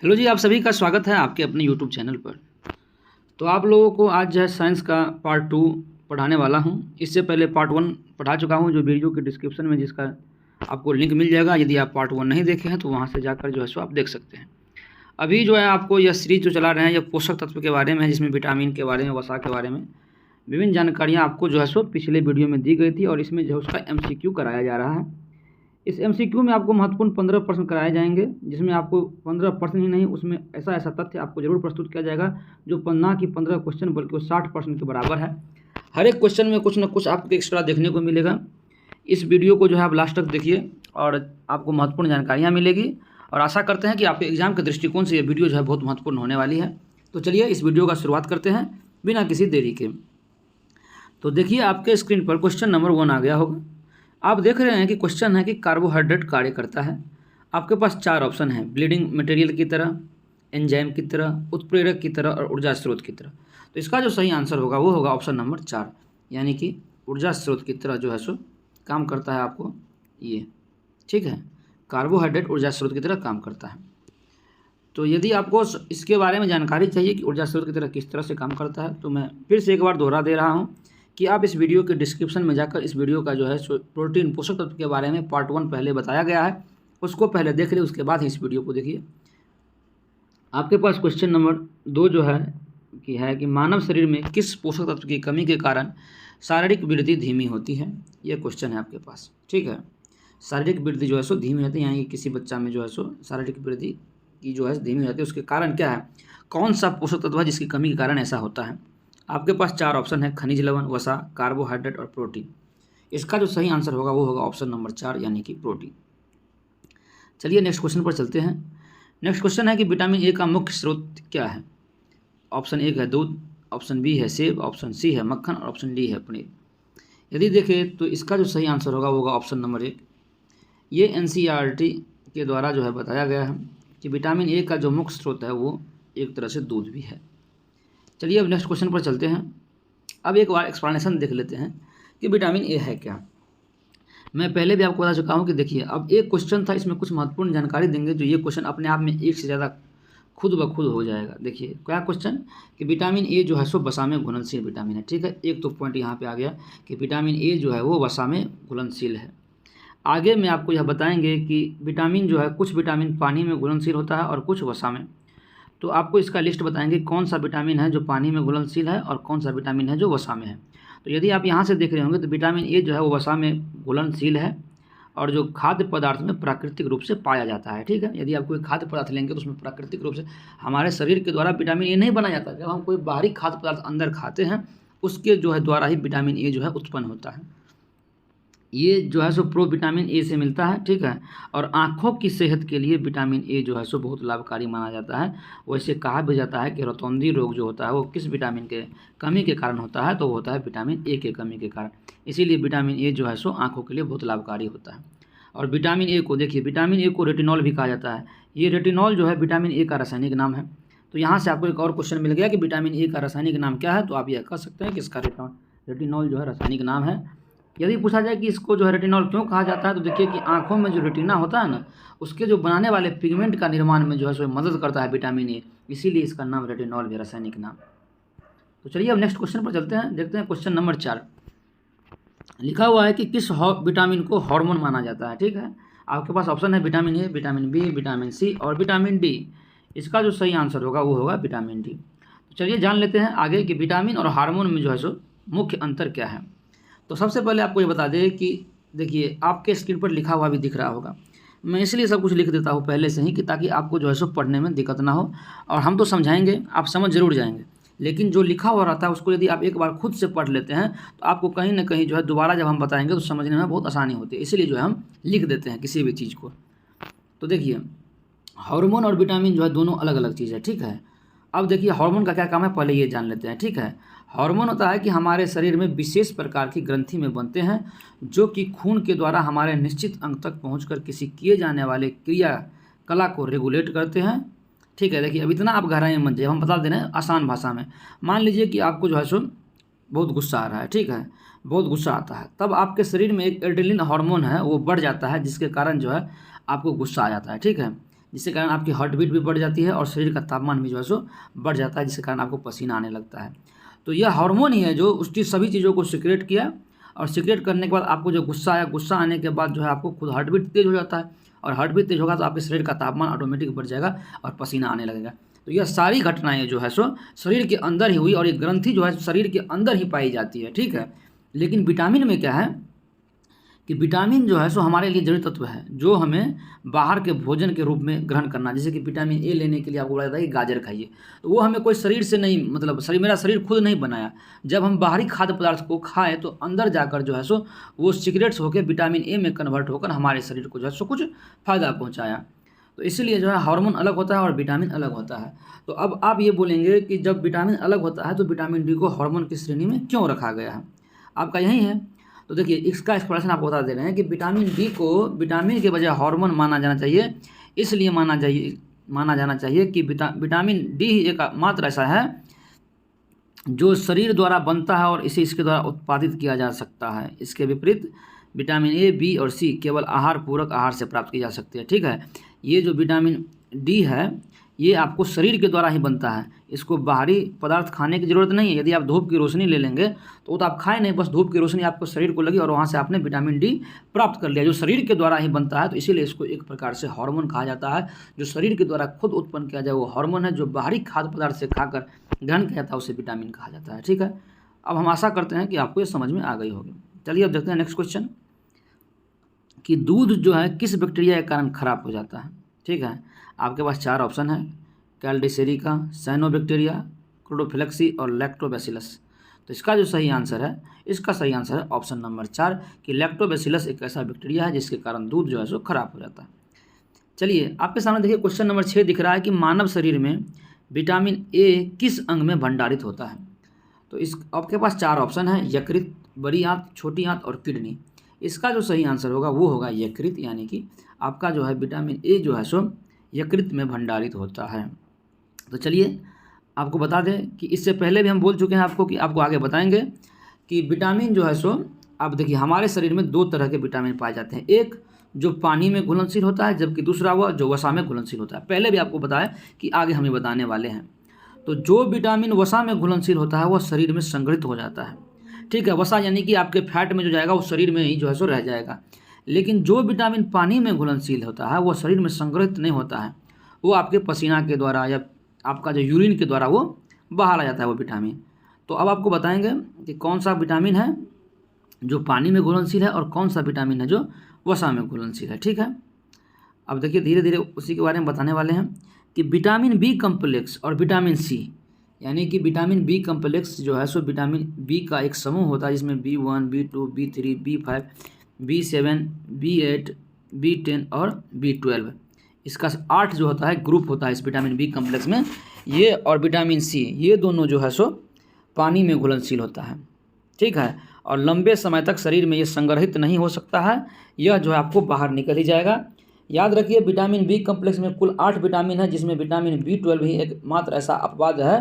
Hello जी, आप सभी का स्वागत है आपके अपने यूट्यूब चैनल पर। तो आप लोगों को आज जो है साइंस का पार्ट 2 पढ़ाने वाला हूं। इससे पहले पार्ट 1 पढ़ा चुका हूं, जो वीडियो के डिस्क्रिप्शन में जिसका आपको लिंक मिल जाएगा। यदि आप पार्ट 1 नहीं देखे हैं तो वहां से जाकर जो है सो आप देख सकते हैं। अभी जो है आपको यह सीरीज जो चला रहे हैं, यह पोषक तत्व के बारे में है, जिसमें विटामिन के बारे में, वसा के बारे में विभिन्न जानकारियाँ आपको जो है सो पिछले वीडियो में दी गई थी, और इसमें जो है उसका MCQ कराया जा रहा है। इस MCQ में आपको महत्वपूर्ण 15 प्रश्न कराए जाएंगे, जिसमें आपको 15 प्रश्न ही नहीं, उसमें ऐसा ऐसा तथ्य आपको जरूर प्रस्तुत किया जाएगा जो ना कि 15 क्वेश्चन बल्कि वो 60 प्रश्न के बराबर है। हर एक क्वेश्चन में कुछ ना कुछ आपको एक्स्ट्रा देखने को मिलेगा। इस वीडियो को जो है आप लास्ट तक देखिए और आपको महत्वपूर्ण जानकारियाँ मिलेगी, और आशा करते हैं कि आपके एग्जाम के दृष्टिकोण से ये वीडियो जो है बहुत महत्वपूर्ण होने वाली है। तो चलिए इस वीडियो का शुरुआत करते हैं बिना किसी देरी के। तो देखिए आपके स्क्रीन पर क्वेश्चन नंबर 1 आ गया होगा। आप देख रहे हैं कि क्वेश्चन है कि कार्बोहाइड्रेट कार्य करता है। आपके पास 4 ऑप्शन हैं: ब्लीडिंग मटेरियल की तरह, एंजाइम की तरह, उत्प्रेरक की तरह और ऊर्जा स्रोत की तरह। तो इसका जो सही आंसर होगा वो होगा ऑप्शन नंबर 4, यानी कि ऊर्जा स्रोत की तरह जो है सो काम करता है। आपको ये ठीक है, कार्बोहाइड्रेट ऊर्जा स्रोत की तरह काम करता है। तो यदि आपको इसके बारे में जानकारी चाहिए कि ऊर्जा स्रोत की तरह किस तरह से काम करता है, तो मैं फिर से एक बार दोहरा दे रहा हूँ कि आप इस वीडियो के डिस्क्रिप्शन में जाकर इस वीडियो का जो है प्रोटीन पोषक तत्व के बारे में पार्ट 1 पहले बताया गया है, उसको पहले देख ले, उसके बाद ही इस वीडियो को देखिए। आपके पास क्वेश्चन नंबर 2 जो है कि मानव शरीर में किस पोषक तत्व की कमी के कारण शारीरिक वृद्धि धीमी होती है। यह क्वेश्चन है आपके पास, ठीक है। शारीरिक वृद्धि जो है सो धीमी होती है, यानी कि किसी बच्चा में जो है सो शारीरिक वृद्धि की जो है धीमी होती है, उसके कारण क्या है, कौन सा पोषक तत्व है जिसकी कमी के कारण ऐसा होता है। आपके पास 4 ऑप्शन है: खनिज लवण, वसा, कार्बोहाइड्रेट और प्रोटीन। इसका जो सही आंसर होगा वो होगा ऑप्शन नंबर 4, यानी कि प्रोटीन। चलिए नेक्स्ट क्वेश्चन पर चलते हैं। नेक्स्ट क्वेश्चन है कि विटामिन ए का मुख्य स्रोत क्या है। ऑप्शन 1 है दूध, ऑप्शन बी है सेब, ऑप्शन सी है मक्खन और ऑप्शन डी है पनीर। यदि देखें तो इसका जो सही आंसर होगा वो होगा ऑप्शन नंबर 1। ये NCERT के द्वारा जो है बताया गया है कि विटामिन ए का जो मुख्य स्रोत है वो एक तरह से दूध भी है। चलिए अब नेक्स्ट क्वेश्चन पर चलते हैं। अब एक बार एक्सप्लेनेशन देख लेते हैं कि विटामिन ए है क्या। मैं पहले भी आपको बता चुका हूँ कि देखिए, अब एक क्वेश्चन था, इसमें कुछ महत्वपूर्ण जानकारी देंगे, जो ये क्वेश्चन अपने आप में एक से ज़्यादा खुद ब खुद हो जाएगा। देखिए क्या क्वेश्चन कि विटामिन ए जो है सो वसा में घुलनशील विटामिन है, ठीक है। एक तो पॉइंट यहाँ पे आ गया कि विटामिन ए जो है वो वसा में घुलनशील है। आगे में आपको यह बताएंगे कि विटामिन जो है, कुछ विटामिन पानी में घुलनशील होता है और कुछ वसा में। तो आपको इसका लिस्ट बताएंगे कौन सा विटामिन है जो पानी में घुलनशील है और कौन सा विटामिन है जो वसा में है। तो यदि आप यहाँ से देख रहे होंगे तो विटामिन ए जो है वो वसा में घुलनशील है, और जो खाद्य पदार्थ में प्राकृतिक रूप से पाया जाता है, ठीक है। यदि आप कोई खाद्य पदार्थ लेंगे तो उसमें प्राकृतिक रूप से हमारे शरीर के द्वारा विटामिन ए नहीं बनाया जाता। जब हम कोई बाहरी खाद्य पदार्थ अंदर खाते हैं, उसके जो है द्वारा ही विटामिन ए जो है उत्पन्न होता है। ये जो है सो प्रो विटामिन ए से मिलता है, ठीक है। और आँखों की सेहत के लिए विटामिन ए जो है सो बहुत लाभकारी माना जाता है। वैसे कहा भी जाता है कि रतौंधी रोग जो होता है वो किस विटामिन के कमी के कारण होता है, तो वो होता है विटामिन ए के कमी के कारण। इसीलिए विटामिन ए जो है सो आँखों के लिए बहुत लाभकारी होता है। और विटामिन ए को देखिए, विटामिन ए को रेटिनॉल भी कहा जाता है। ये रेटिनॉल जो है विटामिन ए का रासायनिक नाम है। तो यहाँ से आपको एक और क्वेश्चन मिल गया कि विटामिन ए का रासायनिक नाम क्या है, तो आप यह कह सकते हैं कि इसका रेटिनॉल जो है रासायनिक नाम है। यदि पूछा जाए कि इसको जो है रेटिनॉल क्यों कहा जाता है, तो देखिए कि आंखों में जो रेटिना होता है ना, उसके जो बनाने वाले पिगमेंट का निर्माण में जो है सो मदद करता है विटामिन ए, इसीलिए इसका नाम रेटिनॉल भी, रासायनिक नाम। तो चलिए अब नेक्स्ट क्वेश्चन पर चलते हैं। देखते हैं क्वेश्चन नंबर 4 लिखा हुआ है कि किस विटामिन को हार्मोन माना जाता है, ठीक है। आपके पास ऑप्शन है vitamin A, vitamin B, vitamin C और विटामिन डी। इसका जो सही आंसर होगा वो होगा विटामिन डी। तो चलिए जान लेते हैं आगे कि विटामिन और हार्मोन में जो है सो मुख्य अंतर क्या है। तो सबसे पहले आपको ये बता दें कि देखिए आपके स्क्रीन पर लिखा हुआ भी दिख रहा होगा। मैं इसलिए सब कुछ लिख देता हूँ पहले से ही कि ताकि आपको जो है सो पढ़ने में दिक्कत ना हो, और हम तो समझाएंगे, आप समझ जरूर जाएंगे, लेकिन जो लिखा हुआ रहता है उसको यदि आप एक बार खुद से पढ़ लेते हैं तो आपको कहीं ना कहीं जो है दोबारा जब हम बताएंगे तो समझने में बहुत आसानी होती है। इसीलिए जो है हम लिख देते हैं किसी भी चीज़ को। तो देखिए हार्मोन और विटामिन जो है दोनों अलग अलग चीज़ है, ठीक है। अब देखिए हार्मोन का क्या काम है, पहले ये जान लेते हैं, ठीक है। हार्मोन होता है कि हमारे शरीर में विशेष प्रकार की ग्रंथि में बनते हैं, जो कि खून के द्वारा हमारे निश्चित अंग तक पहुंचकर किसी किए जाने वाले क्रिया कला को रेगुलेट करते हैं, ठीक है। देखिए अब इतना आप गहराई में मत जाइए, हम बता दे रहे हैं आसान भाषा में। मान लीजिए कि आपको जो है सो बहुत गुस्सा आ रहा है, ठीक है, बहुत गुस्सा आता है, तब आपके शरीर में एक एड्रेनलिन हार्मोन है वो बढ़ जाता है, जिसके कारण जो है आपको गुस्सा आ जाता है, ठीक है। जिसके कारण आपकी हार्ट बीट भी बढ़ जाती है और शरीर का तापमान भी जो है सो बढ़ जाता है, जिसके कारण आपको पसीना आने लगता है। तो यह हार्मोन ही है जो उसकी सभी चीज़ों को सिक्रेट किया, और सिक्रेट करने के बाद आपको जो गुस्सा आया, गुस्सा आने के बाद जो है आपको खुद हार्ट बीट तेज हो जाता है, और हार्ट बीट तेज होगा तो आपके शरीर का तापमान ऑटोमेटिक बढ़ जाएगा और पसीना आने लगेगा। तो यह सारी घटनाएं जो है सो शरीर के अंदर ही हुई, और ये ग्रंथि जो है शरीर के अंदर ही पाई जाती है, ठीक है। लेकिन विटामिन में क्या है कि विटामिन जो है सो हमारे लिए जरूरी तत्व है, जो हमें बाहर के भोजन के रूप में ग्रहण करना। जैसे कि विटामिन ए लेने के लिए आपको बोला जाता है कि गाजर खाइए, तो वो हमें कोई शरीर से नहीं, मतलब मेरा शरीर खुद नहीं बनाया। जब हम बाहरी खाद्य पदार्थ को खाएं तो अंदर जाकर जो है सो वो सीक्रेट्स होकर विटामिन ए में कन्वर्ट होकर हमारे शरीर को जो है सो कुछ फ़ायदा पहुँचाया। तो इसीलिए जो है हार्मोन अलग होता है और विटामिन अलग होता है। तो अब आप ये बोलेंगे कि जब विटामिन अलग होता है तो विटामिन डी को हार्मोन की श्रेणी में क्यों रखा गया है, आपका यही है। तो देखिए इसका एक्सप्लेनेशन आपको बता दे रहे हैं कि विटामिन डी को विटामिन के बजाय हार्मोन माना जाना चाहिए। इसलिए माना जाना चाहिए कि विटामिन डी ही एक मात्र ऐसा है जो शरीर द्वारा बनता है और इसे इसके द्वारा उत्पादित किया जा सकता है। इसके विपरीत विटामिन ए, बी और सी केवल पूरक आहार से प्राप्त की जा सकती है, ठीक है। ये जो विटामिन डी है ये आपको शरीर के द्वारा ही बनता है, इसको बाहरी पदार्थ खाने की ज़रूरत नहीं है। यदि आप धूप की रोशनी ले लेंगे तो वो तो आप खाए नहीं, बस धूप की रोशनी आपको शरीर को लगी और वहाँ से आपने विटामिन डी प्राप्त कर लिया, जो शरीर के द्वारा ही बनता है। तो इसीलिए इसको एक प्रकार से हार्मोन कहा जाता है। जो शरीर के द्वारा खुद उत्पन्न किया जाए वो हार्मोन है, जो बाहरी खाद्य पदार्थ से खाकर ग्रहण किया जाता है उसे विटामिन कहा जाता है, ठीक है। अब हम आशा करते हैं कि आपको ये समझ में आ गई होगी। चलिए अब देखते हैं नेक्स्ट क्वेश्चन कि दूध जो है किस बैक्टीरिया के कारण खराब हो जाता है, ठीक है। आपके पास 4 ऑप्शन है, कैल्डिसेरिका, साइनोबैक्टीरिया, क्लोरोफिलेक्सी और लैक्टोबैसिलस। तो इसका जो सही आंसर है ऑप्शन नंबर 4 कि लैक्टोबैसिलस एक ऐसा बैक्टीरिया है जिसके कारण दूध जो है सो खराब हो जाता है। चलिए आपके सामने देखिए क्वेश्चन नंबर 6 दिख रहा है कि मानव शरीर में विटामिन ए किस अंग में भंडारित होता है। तो इस आपके पास 4 ऑप्शन है, यकृत, बड़ी आंत, छोटी आंत और किडनी। इसका जो सही आंसर होगा वो होगा यकृत, यानी कि आपका जो है विटामिन ए जो है सो यकृत में भंडारित होता है। तो चलिए आपको बता दें कि इससे पहले भी हम बोल चुके हैं आपको कि आपको आगे बताएंगे कि विटामिन जो है सो आप देखिए हमारे शरीर में 2 तरह के विटामिन पाए जाते हैं, एक जो पानी में घुलनशील होता है, जबकि दूसरा हुआ जो वसा में घुलनशील होता है। पहले भी आपको बताया कि आगे हम ये बताने वाले हैं। तो जो विटामिन वसा में घुलनशील होता है वह शरीर में संग्रहित हो जाता है, ठीक है। वसा यानी कि आपके फैट में जो जाएगा वो शरीर में ही जो है सो रह जाएगा। लेकिन जो विटामिन पानी में घुलनशील होता है वो शरीर में संग्रहित नहीं होता है, वो आपके पसीना के द्वारा या आपका जो यूरिन के द्वारा वो बाहर आ जाता है वो विटामिन। तो अब आपको बताएंगे कि कौन सा विटामिन है जो पानी में घुलनशील है और कौन सा विटामिन है जो वसा में घुलनशील है, ठीक है। अब देखिए धीरे धीरे उसी के बारे में बताने वाले हैं कि विटामिन बी कम्प्लेक्स और विटामिन सी, यानी कि विटामिन बी कम्प्लेक्स जो है सो विटामिन बी का एक समूह होता है जिसमें B1, B2, B3, B5, B7, B8, B10 और B12, इसका 8 जो होता है ग्रुप होता है इस विटामिन बी कम्प्लेक्स में। ये और विटामिन सी ये दोनों जो है सो पानी में घुलनशील होता है, ठीक है। और लंबे समय तक शरीर में ये संग्रहित नहीं हो सकता है, यह जो है आपको बाहर निकल ही जाएगा। याद रखिए विटामिन बी कम्प्लेक्स में कुल 8 विटामिन है, जिसमें विटामिन B12 ही एकमात्र ऐसा अपवाद है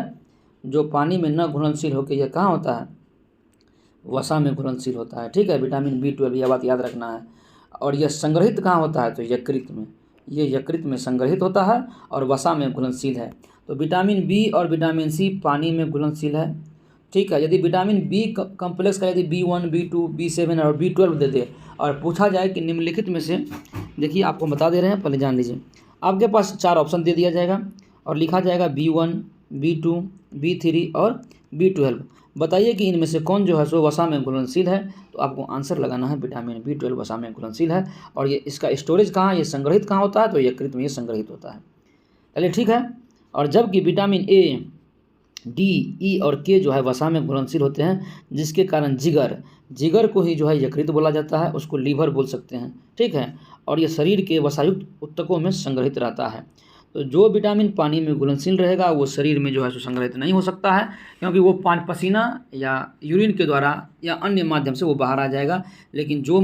जो पानी में न घुलनशील होकर यह कहाँ होता है, वसा में घुलनशील होता है, ठीक है। विटामिन B12 यह बात याद रखना है। और यह संग्रहित कहाँ होता है, तो यकृत में, ये यकृत में संग्रहित होता है और वसा में घुलनशील है। तो विटामिन बी और विटामिन सी पानी में घुलनशील है, ठीक है। यदि विटामिन बी कम्प्लेक्स का यदि B1, B2, B7 और B12 दे दे और पूछा जाए कि निम्नलिखित में से, देखिए आपको बता दे रहे हैं, पहले जान लीजिए। आपके पास 4 ऑप्शन दे दिया जाएगा और लिखा जाएगा B1, B2, B3 और B12। बताइए कि इनमें से कौन जो है सो वसा में घुलनशील है। तो आपको आंसर लगाना है विटामिन B12 वसा में घुलनशील है। और ये इसका स्टोरेज कहाँ, ये संग्रहित कहाँ होता है, तो यकृत में ये संग्रहित होता है। चलिए ठीक है। और जबकि विटामिन ए, डी, ई और के जो है वसा में घुलनशील होते हैं, जिसके कारण जिगर को ही जो है यकृत बोला जाता है, उसको लीवर बोल सकते हैं, ठीक है। और ये शरीर के वसायुक्त ऊतकों में संग्रहित रहता है। तो जो विटामिन पानी में घुलनशील रहेगा वो शरीर में जो है सो संग्रहित नहीं हो सकता है, क्योंकि वो पसीना या यूरिन के द्वारा या अन्य माध्यम से वो बाहर आ जाएगा। लेकिन जो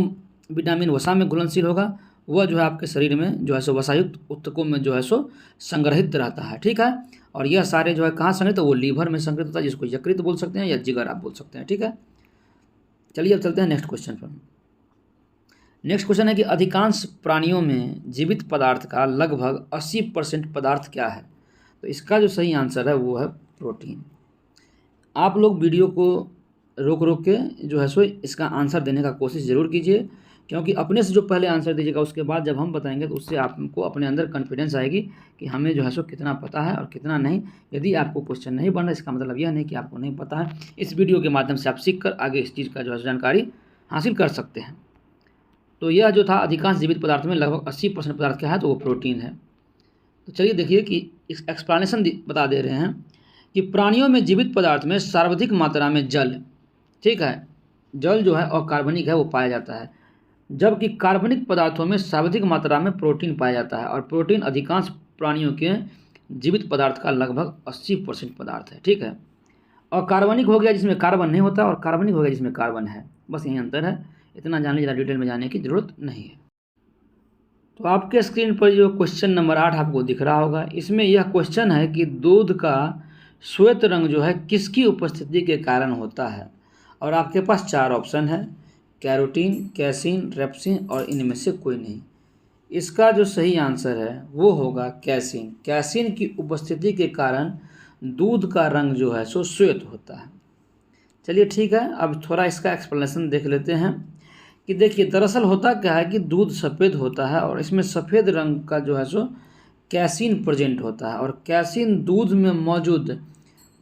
विटामिन वसा में घुलनशील होगा वह जो है आपके शरीर में जो है सो वसायुक्त ऊतकों में जो है सो संग्रहित रहता है, ठीक है। और यह सारे जो है कहाँ संग्रहित, तो वो लीवर में संग्रहित होता है, जिसको यकृत बोल सकते हैं या जिगर आप बोल सकते हैं, ठीक है। चलिए अब चलते हैं नेक्स्ट क्वेश्चन पर। नेक्स्ट क्वेश्चन है कि अधिकांश प्राणियों में जीवित पदार्थ का लगभग 80% पदार्थ क्या है? तो इसका जो सही आंसर है वो है प्रोटीन। आप लोग वीडियो को रोक रोक के जो है सो इसका आंसर देने का कोशिश ज़रूर कीजिए, क्योंकि अपने से जो पहले आंसर दीजिएगा उसके बाद जब हम बताएंगे तो उससे आपको अपने अंदर कॉन्फिडेंस आएगी कि हमें जो है सो कितना पता है और कितना नहीं। यदि आपको क्वेश्चन नहीं बन रहा, इसका मतलब यह नहीं कि आपको नहीं पता है। इस वीडियो के माध्यम से आप सीख कर आगे इस चीज़ का जो है जानकारी हासिल कर सकते हैं। तो यह जो था अधिकांश जीवित पदार्थ में लगभग 80% पदार्थ क्या है, तो वो प्रोटीन है। तो चलिए देखिए कि इस एक्सप्लेनेशन बता दे रहे हैं कि प्राणियों में जीवित पदार्थ में सर्वाधिक मात्रा में जल, ठीक है, जल जो है अकार्बनिक है वो पाया जाता है, जबकि कार्बनिक पदार्थों में सर्वाधिक मात्रा में प्रोटीन पाया जाता है। और प्रोटीन अधिकांश प्राणियों के जीवित पदार्थ का लगभग 80% पदार्थ है, ठीक है। और कार्बनिक हो गया जिसमें कार्बन नहीं होता, और कार्बनिक हो गया जिसमें कार्बन है। बस यही अंतर है, इतना जानने ज़्यादा डिटेल में जाने की ज़रूरत नहीं है। तो आपके स्क्रीन पर जो क्वेश्चन नंबर 8 आपको दिख रहा होगा, इसमें यह क्वेश्चन है कि दूध का श्वेत रंग जो है किसकी उपस्थिति के कारण होता है? और आपके पास 4 ऑप्शन है, कैरोटीन, कैसीन, रेप्सिन और इनमें से कोई नहीं। इसका जो सही आंसर है वो होगा कैसीन। कैसीन की उपस्थिति के कारण दूध का रंग जो है सो श्वेत होता है। चलिए ठीक है, अब थोड़ा इसका एक्सप्लेनेशन देख लेते हैं कि देखिए दरअसल होता क्या है कि दूध सफ़ेद होता है और इसमें सफ़ेद रंग का जो है सो कैसीन प्रेजेंट होता है। और कैसीन दूध में मौजूद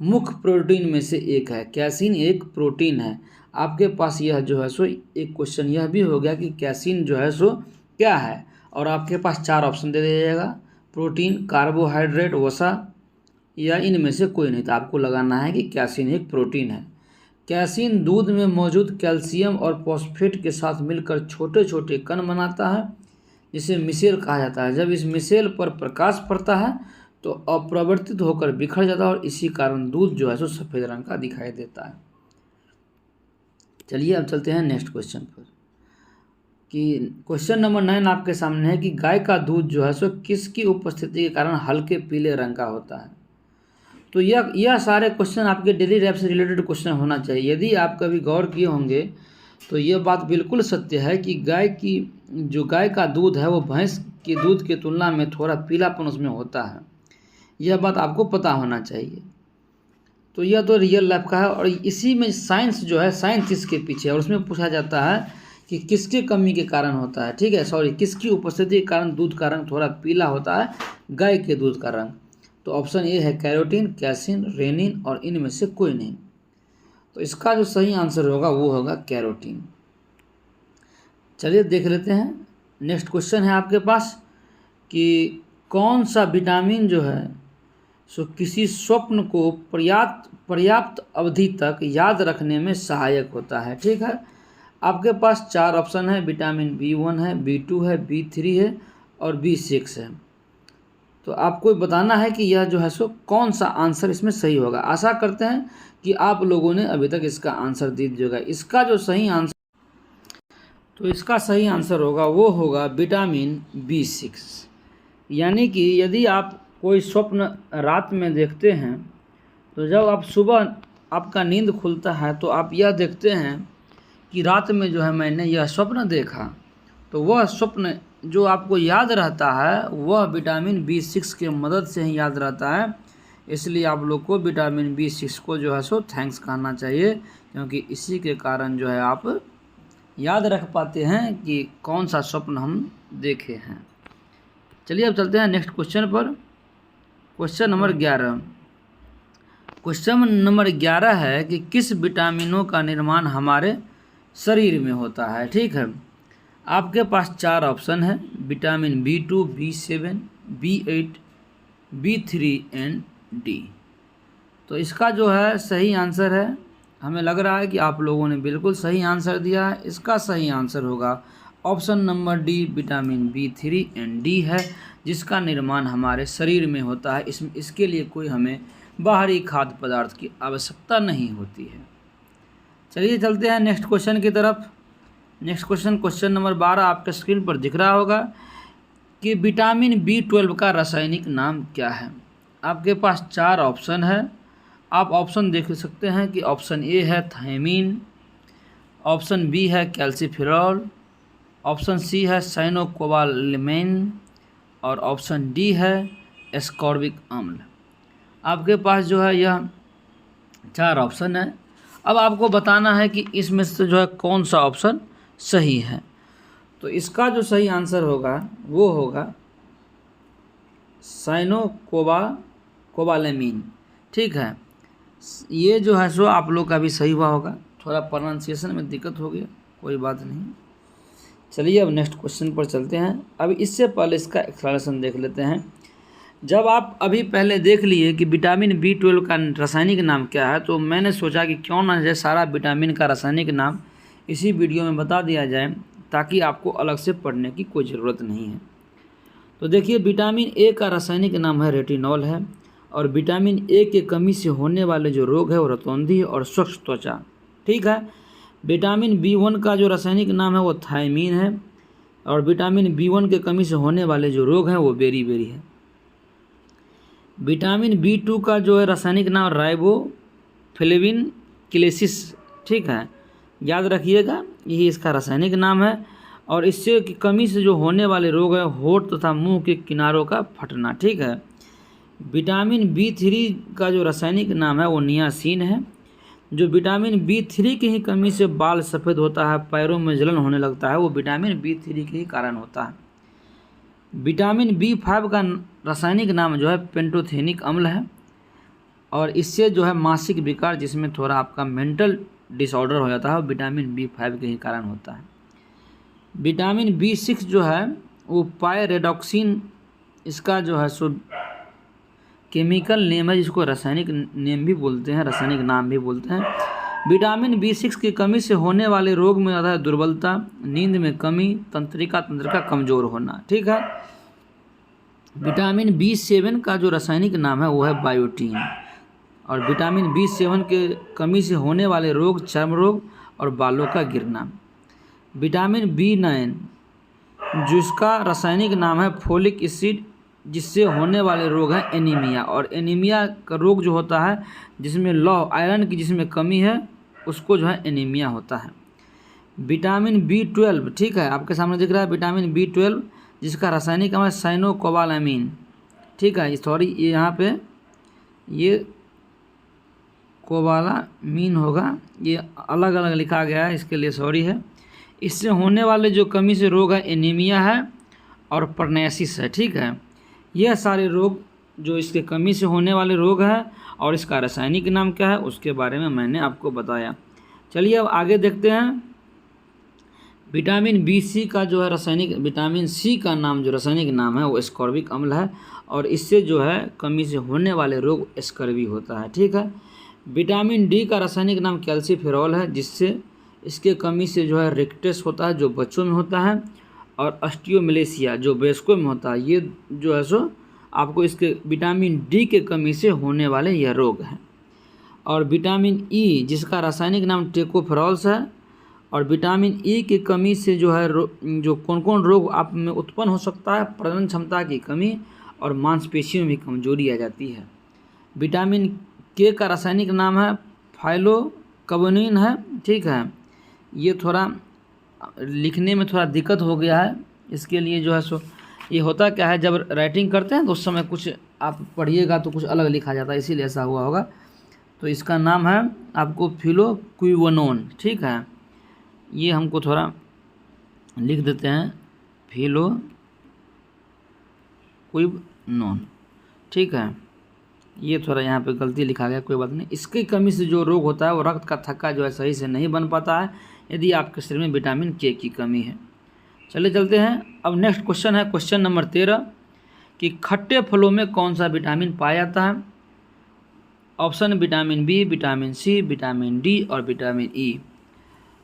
मुख्य प्रोटीन में से एक है। कैसीन एक प्रोटीन है। आपके पास यह जो है सो एक क्वेश्चन यह भी हो गया कि कैसीन जो है सो क्या है, और आपके पास 4 ऑप्शन दे दिया जाएगा, प्रोटीन, कार्बोहाइड्रेट, वसा या इनमें से कोई नहीं। तो आपको लगाना है कि कैसीन एक प्रोटीन है। कैसीन दूध में मौजूद कैल्शियम और फॉस्फेट के साथ मिलकर छोटे छोटे कण बनाता है, जिसे मिसेल कहा जाता है। जब इस मिसेल पर प्रकाश पड़ता है तो अपरिवर्तित होकर बिखर जाता है और इसी कारण दूध जो है सो सफ़ेद रंग का दिखाई देता है। चलिए अब चलते हैं नेक्स्ट क्वेश्चन पर कि क्वेश्चन नंबर 9 आपके सामने है कि गाय का दूध जो है सो किसकी उपस्थिति के कारण हल्के पीले रंग का होता है? तो यह सारे क्वेश्चन आपके डेली लाइफ से रिलेटेड क्वेश्चन होना चाहिए। यदि आप कभी गौर किए होंगे तो यह बात बिल्कुल सत्य है कि गाय का दूध है वो भैंस के दूध की तुलना में थोड़ा पीलापन उसमें होता है। यह बात आपको पता होना चाहिए। तो यह तो रियल लाइफ का है, और इसी में साइंस जो है, साइंस इसके पीछे है और उसमें पूछा जाता है कि किसके कमी के कारण होता है, ठीक है, किसकी उपस्थिति के कारण दूध का रंग थोड़ा पीला होता है, गाय के दूध का रंग। तो ऑप्शन ए है कैरोटीन, कैसीन, रेनिन और इनमें से कोई नहीं। तो इसका जो सही आंसर होगा वो होगा कैरोटीन। चलिए देख लेते हैं नेक्स्ट क्वेश्चन है आपके पास कि कौन सा विटामिन जो है सो किसी स्वप्न को पर्याप्त अवधि तक याद रखने में सहायक होता है, ठीक है। आपके पास 4 ऑप्शन है, विटामिन B1 है, B2 है, B3 है और B6 है। तो आपको बताना है कि यह जो है सो कौन सा आंसर इसमें सही होगा। आशा करते हैं कि आप लोगों ने अभी तक इसका आंसर दे दिया। इसका जो सही आंसर, तो इसका सही आंसर होगा वो होगा विटामिन B6। यानी कि यदि आप कोई स्वप्न रात में देखते हैं तो जब आप सुबह आपका नींद खुलता है तो आप यह देखते हैं कि रात में जो है मैंने यह स्वप्न देखा, तो वह स्वप्न जो आपको याद रहता है वह विटामिन B6 के मदद से ही याद रहता है। इसलिए आप लोग को विटामिन B6 को जो है सो थैंक्स कहना चाहिए, क्योंकि इसी के कारण जो है आप याद रख पाते हैं कि कौन सा स्वप्न हम देखे हैं। चलिए अब चलते हैं नेक्स्ट क्वेश्चन पर। Question number 11। क्वेश्चन नंबर 11 है कि किस विटामिनों का निर्माण हमारे शरीर में होता है, ठीक है। आपके पास 4 ऑप्शन है, vitamin B2, B7, B8, B3 and D। तो इसका जो है सही आंसर है, हमें लग रहा है कि आप लोगों ने बिल्कुल सही आंसर दिया है। इसका सही आंसर होगा option number D, vitamin B3 and D है, जिसका निर्माण हमारे शरीर में होता है। इसके लिए कोई हमें बाहरी खाद्य पदार्थ की आवश्यकता नहीं होती है। चलिए चलते हैं नेक्स्ट क्वेश्चन की तरफ। नेक्स्ट क्वेश्चन नंबर 12 आपके स्क्रीन पर दिख रहा होगा कि विटामिन B12 का रासायनिक नाम क्या है। आपके पास 4 ऑप्शन है, आप ऑप्शन देख सकते हैं कि ऑप्शन ए है थायमीन, ऑप्शन बी है कैल्सीफेरॉल, ऑप्शन सी है साइनोकोबालेमिन और ऑप्शन डी है एस्कॉर्बिक अम्ल। आपके पास जो है यह 4 ऑप्शन है। अब आपको बताना है कि इसमें से जो है कौन सा ऑप्शन सही है। तो इसका जो सही आंसर होगा वो होगा साइनोकोबालेमिन। ठीक है, ये जो है सो आप लोग का भी सही हुआ होगा, थोड़ा प्रोनाउंसिएशन में दिक्कत हो गया, कोई बात नहीं। चलिए अब नेक्स्ट क्वेश्चन पर चलते हैं। अब इससे पहले इसका एक्सप्लेनेशन देख लेते हैं। जब आप अभी पहले देख लिए कि विटामिन B12 का रासायनिक नाम क्या है, तो मैंने सोचा कि क्यों ना ये सारा विटामिन का रासायनिक नाम इसी वीडियो में बता दिया जाए, ताकि आपको अलग से पढ़ने की कोई ज़रूरत नहीं है। तो देखिए, विटामिन A का रासायनिक नाम है रेटिनॉल है, और विटामिन A के कमी से होने वाले जो रोग है वो रतौंधी और स्वच्छ त्वचा। ठीक है। विटामिन B1 का जो रासायनिक नाम है वो थायमीन है, और विटामिन B1 के कमी से होने वाले जो रोग हैं वो बेरी है। विटामिन B2 का जो है रासायनिक नाम राइबोफ्लेविन क्लेसिस। ठीक है, याद रखिएगा, यही इसका रासायनिक नाम है। और इससे की कमी से जो होने वाले रोग है होठ तथा मुंह के किनारों का फटना। ठीक है। विटामिन B3 का जो रासायनिक नाम है वो नियासिन है। जो विटामिन B3 की ही कमी से बाल सफ़ेद होता है, पैरों में जलन होने लगता है, वो विटामिन B3 के ही कारण होता है। विटामिन B5 का रासायनिक नाम जो है पेंटोथेनिक अम्ल है, और इससे जो है मानसिक विकार, जिसमें थोड़ा आपका मेंटल डिसऑर्डर हो जाता है, वो विटामिन B5 के ही कारण होता है। विटामिन B6 जो है वो पायरेडॉक्सिन, इसका जो है सो केमिकल नेम है, जिसको रासायनिक नेम भी बोलते हैं, रासायनिक नाम भी बोलते हैं। विटामिन B6 की कमी से होने वाले रोग में आता है दुर्बलता, नींद में कमी, तंत्रिका तंत्र का कमज़ोर होना। ठीक है। विटामिन B7 का जो रासायनिक नाम है वो है बायोटीन, और विटामिन B7 के कमी से होने वाले रोग चर्म रोग और बालों का गिरना। विटामिन B9 जिसका रासायनिक नाम है फोलिक एसिड, जिससे होने वाले रोग हैं एनीमिया, और एनीमिया का रोग जो होता है जिसमें लौह आयरन की जिसमें कमी है उसको जो है एनीमिया होता है। विटामिन B12, ठीक है, आपके सामने दिख रहा है विटामिन B12, जिसका रासायनिक नाम है साइनोकोबालेमिन। ठीक है, सॉरी ये यहाँ पे ये कोबालामीन होगा, ये अलग अलग लिखा गया है, इसके लिए सॉरी है। इससे होने वाले जो कमी से रोग है एनीमिया है और परनेसिस है। ठीक है, यह सारे रोग जो इसके कमी से होने वाले रोग हैं, और इसका रासायनिक नाम क्या है उसके बारे में मैंने आपको बताया। चलिए अब आगे देखते हैं। विटामिन BC का जो है रासायनिक, विटामिन C का नाम जो रासायनिक नाम है वो एस्कॉर्बिक अम्ल है, और इससे जो है कमी से होने वाले रोग स्कर्वी होता है। ठीक है। विटामिन D का रासायनिक नाम कैल्सीफेरॉल है, जिससे इसके कमी से जो है रिकेट्स होता है जो बच्चों में होता है, और ऑस्टियोमलेशिया जो वयस्कों में होता है। ये जो है सो आपको इसके विटामिन D के कमी से होने वाले यह रोग हैं। और विटामिन E जिसका रासायनिक नाम टेकोफेरॉल्स है, और विटामिन E की कमी से जो है जो कौन कौन रोग आप में उत्पन्न हो सकता है, प्रजनन क्षमता की कमी और मांसपेशियों में कमजोरी आ जाती है। विटामिन K का रासायनिक नाम है फाइलोकबोनिन है। ठीक है, ये थोड़ा लिखने में थोड़ा दिक्कत हो गया है, इसके लिए जो है सो ये होता क्या है, जब राइटिंग करते हैं तो उस समय कुछ आप पढ़िएगा तो कुछ अलग लिखा जाता है, इसीलिए ऐसा हुआ होगा। तो इसका नाम है आपको फिलोक्विनोन। ठीक है, ये हमको थोड़ा लिख देते हैं फिलोक्विनोन। ठीक है, ये थोड़ा यहाँ पे गलती लिखा गया, कोई बात नहीं। इसकी कमी से जो रोग होता है वो रक्त का थक्का जो है सही से नहीं बन पाता है, यदि आपके शरीर में विटामिन K की कमी है। चलिए चलते हैं। अब नेक्स्ट क्वेश्चन है क्वेश्चन नंबर 13 कि खट्टे फलों में कौन सा विटामिन पाया जाता है। Option vitamin B, vitamin C, vitamin D और विटामिन E।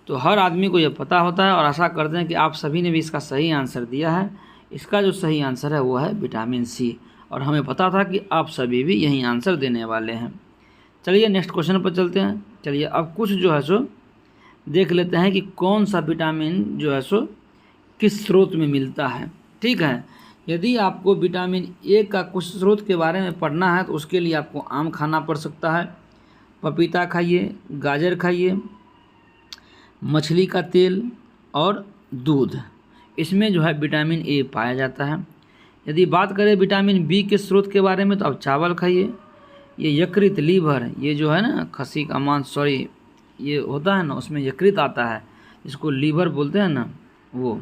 तो हर आदमी को यह पता होता है, और आशा करते हैं कि आप सभी ने भी इसका सही आंसर दिया है। इसका जो सही आंसर है वो है विटामिन C, और हमें पता था कि आप सभी भी यही आंसर देने वाले हैं। चलिए नेक्स्ट क्वेश्चन पर चलते हैं। चलिए अब कुछ जो है सो देख लेते हैं कि कौन सा विटामिन जो है सो किस स्रोत में मिलता है। ठीक है, यदि आपको विटामिन A का कुछ स्रोत के बारे में पढ़ना है तो उसके लिए आपको आम खाना पड़ सकता है, पपीता खाइए, गाजर खाइए, मछली का तेल और दूध। इसमें जो है विटामिन ए पाया जाता है। यदि बात करें विटामिन बी के स्रोत के बारे में तो आप चावल खाइए, ये यकृत, लीवर, ये जो है ना खस्सी का मांस, सॉरी ये होता है ना, उसमें यकृत आता है, इसको लीवर बोलते हैं ना वो।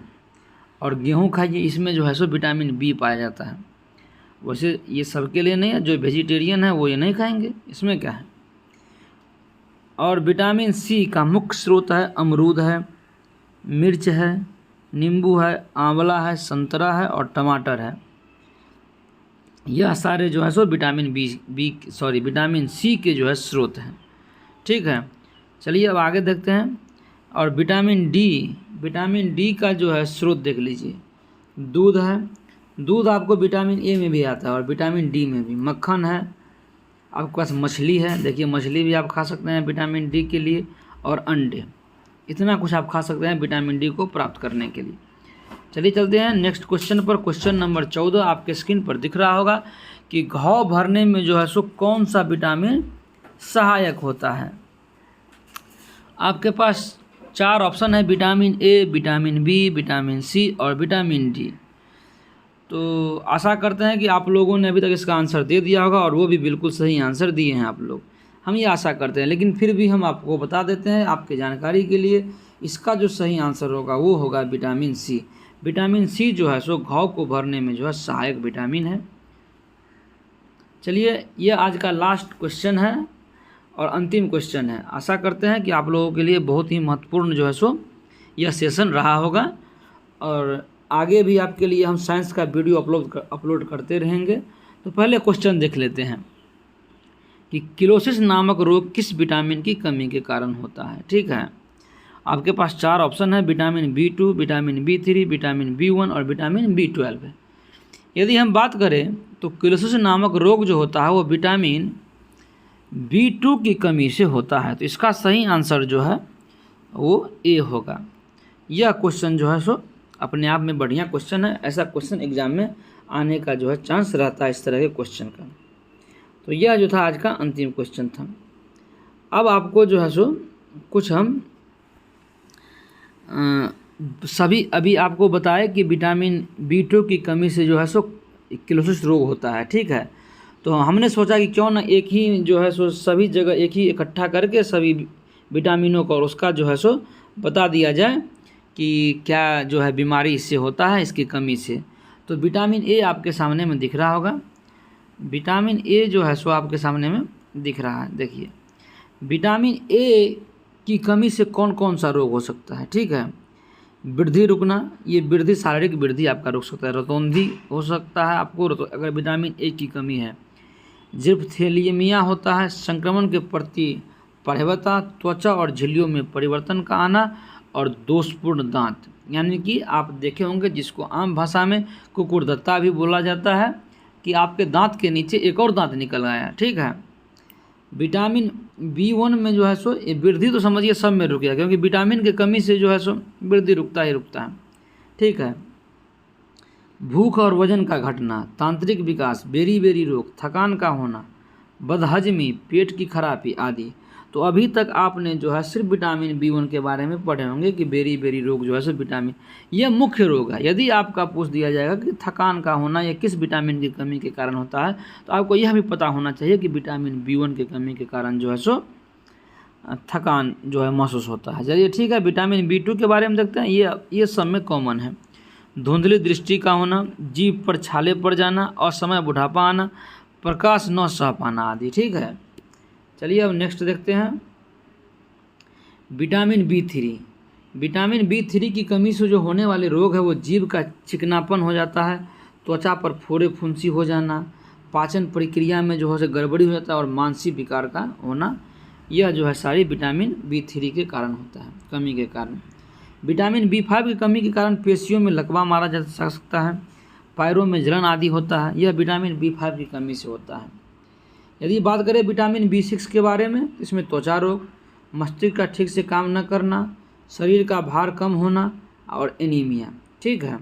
और गेहूँ खाइए, इसमें जो है सो विटामिन बी पाया जाता है। वैसे ये सबके लिए नहीं है, जो वेजिटेरियन है वो ये नहीं खाएंगे, इसमें क्या है। और विटामिन सी का मुख्य स्रोत है अमरूद है, मिर्च है, नींबू है, आंवला है, संतरा है और टमाटर है। यह सारे जो है सो विटामिन सी के जो है स्रोत हैं। ठीक है, चलिए अब आगे देखते हैं। और विटामिन डी का जो है स्रोत देख लीजिए, दूध है। दूध आपको विटामिन ए में भी आता है और विटामिन डी में भी। मक्खन है, आपके पास मछली है, देखिए मछली भी आप खा सकते हैं विटामिन डी के लिए। और अंडे, इतना कुछ आप खा सकते हैं विटामिन डी को प्राप्त करने के लिए। चलिए चलते हैं नेक्स्ट क्वेश्चन पर। क्वेश्चन नंबर 14 आपके स्क्रीन पर दिख रहा होगा कि घाव भरने में जो है सो कौन सा विटामिन सहायक होता है। आपके पास 4 ऑप्शन है, vitamin A, vitamin B, vitamin C और विटामिन डी। तो आशा करते हैं कि आप लोगों ने अभी तक इसका आंसर दे दिया होगा और वो भी बिल्कुल सही आंसर दिए हैं आप लोग, हम ये आशा करते हैं। लेकिन फिर भी हम आपको बता देते हैं आपके जानकारी के लिए, इसका जो सही आंसर होगा वो होगा विटामिन सी। विटामिन सी जो है सो घाव को भरने में जो है सहायक विटामिन है। चलिए, ये आज का लास्ट क्वेश्चन है और अंतिम क्वेश्चन है। आशा करते हैं कि आप लोगों के लिए बहुत ही महत्वपूर्ण जो है सो यह सेशन रहा होगा और आगे भी आपके लिए हम साइंस का वीडियो अपलोड करते रहेंगे। तो पहले क्वेश्चन देख लेते हैं कि किलोसिस नामक रोग किस विटामिन की कमी के कारण होता है। ठीक है, आपके पास 4 ऑप्शन है, vitamin B2, vitamin B3, vitamin B1 और विटामिन B12 है। यदि हम बात करें तो किलोसिस नामक रोग जो होता है वो विटामिन B2 की कमी से होता है। तो इसका सही आंसर जो है वो ए होगा। यह क्वेश्चन जो है सो अपने आप में बढ़िया क्वेश्चन है, ऐसा क्वेश्चन एग्जाम में आने का जो है चांस रहता है इस तरह के क्वेश्चन का। तो यह जो था आज का अंतिम क्वेश्चन था। अब आपको जो है सो कुछ हम सभी अभी आपको बताए कि विटामिन B2 की कमी से जो है सो किलोसिस रोग होता है। ठीक है, तो हमने सोचा कि क्यों ना एक ही जो है सो सभी जगह एक ही इकट्ठा करके सभी विटामिनों को और उसका जो है सो बता दिया जाए कि क्या जो है बीमारी इससे होता है, इसकी कमी से। तो विटामिन ए आपके सामने में दिख रहा होगा, विटामिन ए जो है सो आपके सामने में दिख रहा है। देखिए विटामिन ए की कमी से कौन कौन सा रोग हो सकता है। ठीक है, वृद्धि रुकना, ये वृद्धि शारीरिक वृद्धि आपका रुक सकता है। रतौंधी हो सकता है आपको अगर विटामिन ए की कमी है। जिप्थेलियमिया होता है, संक्रमण के प्रति प्रवणता, त्वचा और झिल्लियों में परिवर्तन का आना और दोषपूर्ण दांत, यानी कि आप देखे होंगे जिसको आम भाषा में कुकुरदत्ता भी बोला जाता है कि आपके दांत के नीचे एक और दांत निकल आया। ठीक है, विटामिन B1 में जो है सो ये वृद्धि तो समझिए सब में रुक गया, क्योंकि विटामिन की कमी से जो है सो वृद्धि रुकता ही रुकता है। ठीक है, भूख और वजन का घटना, तांत्रिक विकास, बेरी रोग, थकान का होना, बदहजमी, पेट की खराबी आदि। तो अभी तक आपने जो है सिर्फ विटामिन B1 के बारे में पढ़े होंगे कि बेरी रोग जो है सो विटामिन, यह मुख्य रोग है। यदि आपका पूछ दिया जाएगा कि थकान का होना यह किस विटामिन की कमी के कारण होता है, तो आपको यह भी पता होना चाहिए कि विटामिन B1 की कमी के कारण जो है सो थकान जो है महसूस होता है। चलिए ठीक है, विटामिन B2 के बारे में देखते हैं। ये सब में कॉमन है। धुंधली दृष्टि का होना, जीभ पर छाले पड़ जाना, असमय बुढ़ापा आना, प्रकाश न सह पाना आदि। ठीक है, चलिए अब नेक्स्ट देखते हैं विटामिन B3। विटामिन B3 की कमी से जो होने वाले रोग है वो जीभ का चिकनापन हो जाता है, त्वचा पर फोड़े फुंसी हो जाना, पाचन प्रक्रिया में जो है गड़बड़ी हो जाता है और मानसिक विकार का होना। यह जो है सारी विटामिन B3 के कारण होता है, कमी के कारण। विटामिन B5 की कमी के कारण पेशियों में लकवा मारा जा सकता है, पैरों में जलन आदि होता है। यह विटामिन B5 की कमी से होता है। यदि बात करें विटामिन B6 के बारे में, इसमें त्वचा रोग, मस्तिष्क का ठीक से काम न करना, शरीर का भार कम होना और एनीमिया। ठीक है,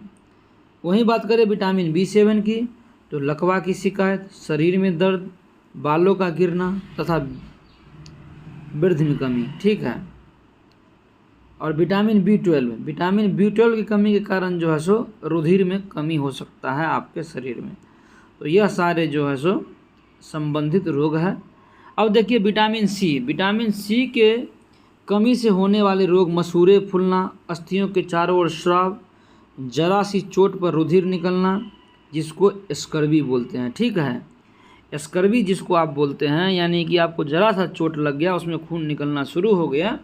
वहीं बात करें विटामिन B7 की, तो लकवा की शिकायत, शरीर में दर्द, बालों का गिरना तथा वृद्धि में कमी। ठीक है, और विटामिन बी 12 की कमी के कारण जो है सो रुधिर में कमी हो सकता है आपके शरीर में। तो यह सारे जो है सो संबंधित रोग है। अब देखिए विटामिन सी के कमी से होने वाले रोग मसूड़े फूलना, अस्थियों के चारों ओर स्राव, जरा सी चोट पर रुधिर निकलना जिसको स्कर्वी बोलते हैं। ठीक है, स्कर्वी जिसको आप बोलते हैं, यानी कि आपको जरा सा चोट लग गया, उसमें खून निकलना शुरू हो गया,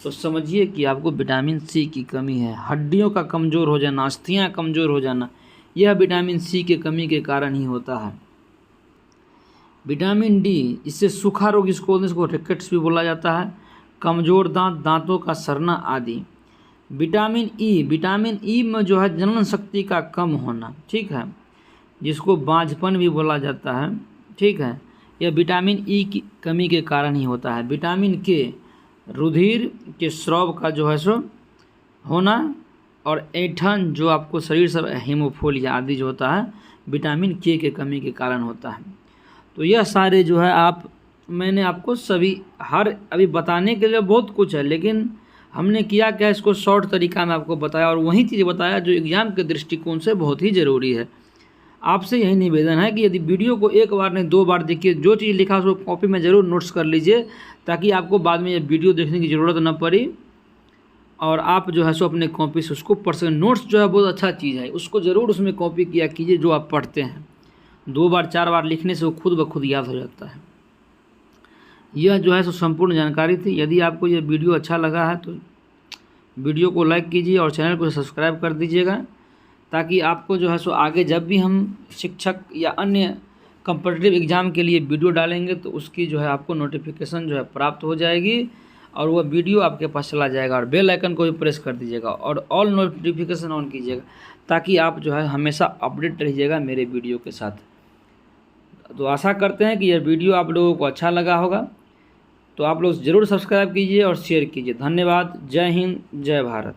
तो समझिए कि आपको विटामिन सी की कमी है। हड्डियों का कमज़ोर हो जाना, अस्थियाँ कमज़ोर हो जाना, यह विटामिन सी के कमी के कारण ही होता है। विटामिन डी, इससे सूखा रोग जिसको बोलते हैं, इसको रिकेट्स भी बोला जाता है, कमज़ोर दांत, दांतों का सड़ना आदि। विटामिन ई में जो है जनन शक्ति का कम होना, ठीक है, जिसको बांझपन भी बोला जाता है। ठीक है, यह विटामिन ई की कमी के कारण ही होता है। विटामिन के, रुधिर के स्राव का जो है सो होना, और ऐंठन जो आपको शरीर से हीमोफिलिया आदि जो होता है विटामिन के कमी के कारण होता है। तो यह सारे जो है मैंने आपको सभी अभी बताने के लिए बहुत कुछ है, लेकिन हमने किया क्या, इसको शॉर्ट तरीका में आपको बताया और वही चीज़ बताया जो एग्ज़ाम के दृष्टिकोण से बहुत ही ज़रूरी है। आपसे यही निवेदन है कि यदि वीडियो को एक बार नहीं 2 बार देखिए, जो चीज़ लिखा उसको कॉपी में ज़रूर नोट्स कर लीजिए, ताकि आपको बाद में ये वीडियो देखने की ज़रूरत न पड़ी और आप जो है सो अपने कॉपी से उसको पढ़ सकें। नोट्स जो है बहुत अच्छा चीज़ है, उसको ज़रूर उसमें कॉपी किया कीजिए जो आप पढ़ते हैं। 2 बार 4 बार लिखने से वो खुद ब खुद याद हो जाता है। यह जो है सो संपूर्ण जानकारी थी। यदि आपको ये वीडियो अच्छा लगा है तो वीडियो को लाइक कीजिए और चैनल को सब्सक्राइब कर दीजिएगा, ताकि आपको जो है सो आगे जब भी हम शिक्षक या अन्य कॉम्पिटिटिव एग्ज़ाम के लिए वीडियो डालेंगे तो उसकी जो है आपको नोटिफिकेशन जो है प्राप्त हो जाएगी और वह वीडियो आपके पास चला जाएगा। और बेल आइकन को भी प्रेस कर दीजिएगा और ऑल नोटिफिकेशन ऑन कीजिएगा, ताकि आप जो है हमेशा अपडेट रहिएगा मेरे वीडियो के साथ। तो आशा करते हैं कि यह वीडियो आप लोगों को अच्छा लगा होगा, तो आप लोग ज़रूर सब्सक्राइब कीजिए और शेयर कीजिए। धन्यवाद। जय हिंद, जय भारत।